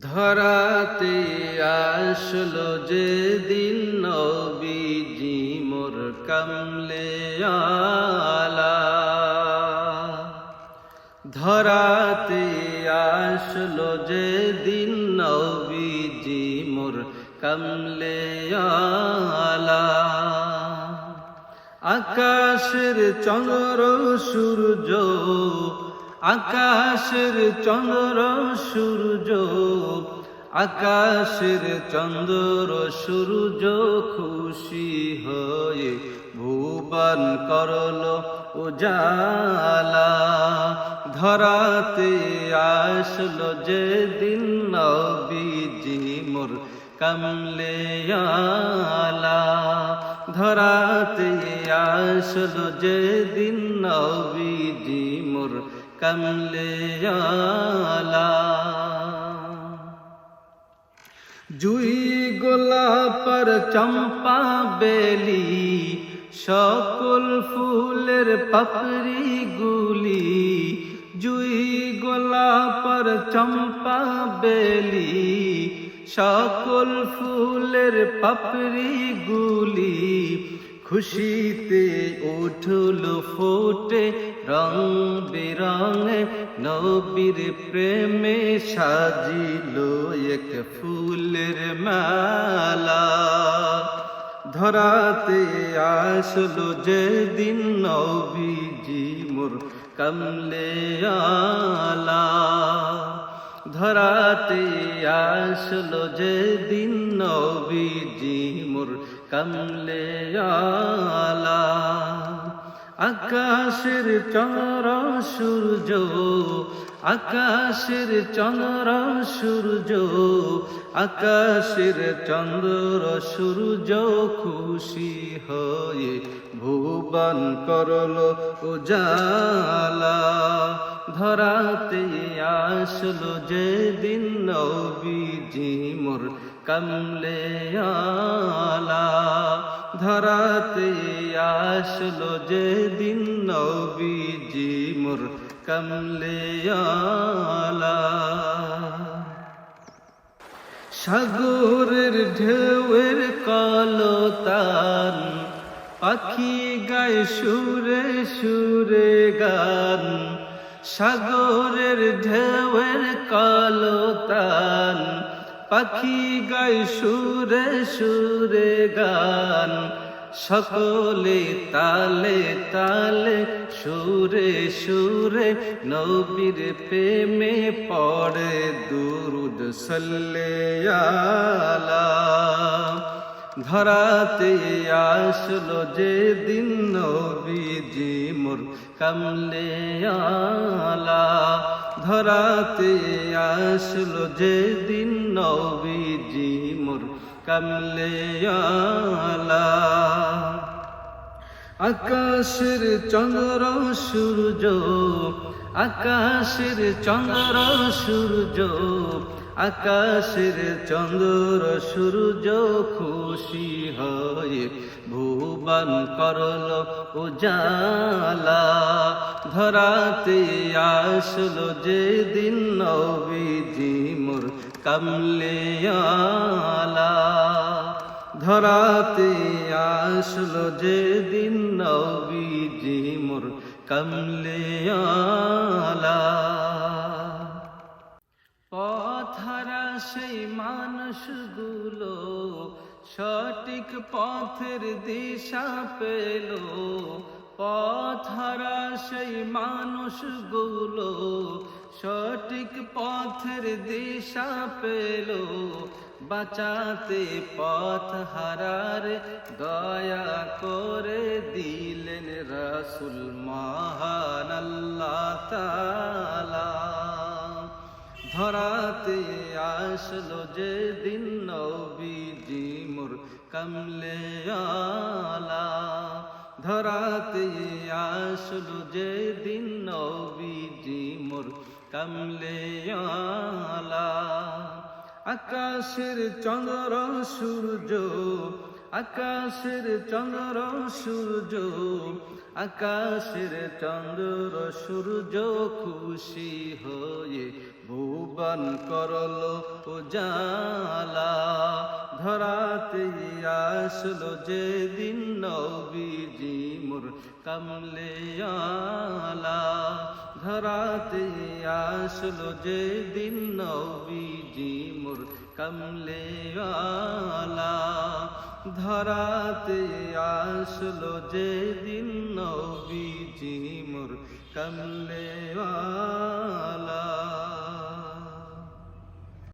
ধরাতে আসলো যেদিন নবীজি মোর কামলে আলা। ধরাতে আসলো যেদিন নবীজি মোর কামলে আলা। আকাশের চন্দ্র সূর্য, আকাশের চন্দ্র সূর্য, আকাশের চন্দ্র সূর্য খুশি হয়ে ভুবন করলো উজালা। ধরাতে আসলো যেদিন নবীজি মোর কামলে আলা। ধরাতে আসলো যেদিন নবীজি মোর কামলে আলা। জুই গোলাপের চম্পা বেলি, সকল ফুলের পাপড়ি গুলি। জুই গোলাপের চম্পা বেলি, সকল ফুলের পাপড়ি গুলি। খুশিতে উঠল ফুটে রং বেরঙে, নবীর প্রেমে সাজিল এক ফুলের মালা। ধরাতে আসলো যেদিন নবীজি মোর কামলে আলা। ধরাতে আসলো যেদিন নবীজি মোর কামলে আলা। আকাশের চন্দ্র সূর্য, আকাশের চন্দ্র সূর্য, আকাশের চন্দ্র সূর্য খুশি হয়ে ভুবন করলো উজালা। ধরাতে আসলো যেদিন নবীজি মোর কামলে আলা। ধরাতে আসলো যেদিন নবীজি মোর কামলে আলা। সাগরের ঢেউয়ের কলতান, পাখি গায় সুরে সুরে গান। সাগরের ঢেউয়ের কলতান, পাখি গায় সুরে সুরে গান। সকলে তালে তালে সুরে সুরে নবীর প্রেমে পড়ে দুরুদ সাল্লাল্লাহু আলা। ধরাতে আসলো যেদিন নবীজি মোর কামলে আলা। ধরাতে আসলো যেদিন নবীজি মোর কামলে আলা। আকাশের চন্দ্র সূর্য, আকাশের চন্দ্র সূর্য, আকাশের চন্দ্র সূর্য খুশি হয়ে ভুবন করলো উজালা। ধরাতে আসলো যেদিন নবীজি মোর কামলে আলা। ধরাতে আসলো যেদিন নবীজি মোর কামলে আলা। পথহারা সেই মানুষগুলো সঠিক পথের দিশা পেল। পথহারা সেই মানুষগুলো সঠিক পথের দিশা পেল। বাঁচাতে পথ হারার দয়া করে দিলেন রাসূল মহান আল্লাহ তাআলা। ধরাতে আসলো যেদিন নবীজি মোর কামলে আলা। ধরাতে আসলো যেদিন নবীজি মোর কামলে আলা। আকাশের চন্দ্র সূর্য, আকাশের চন্দ্র সূর্য, আকাশের চন্দ্র সূর্য খুশি হয়ে ভুবন করলো উজালা ধরাতে আসলো যেদিন নবীজি মোর কামলে আলা ধরাতে আসলো যেদিন নবীজি মোর কামলে আলা ধরাতে আসলো যেদিন নবীজি মোর কামলে আলা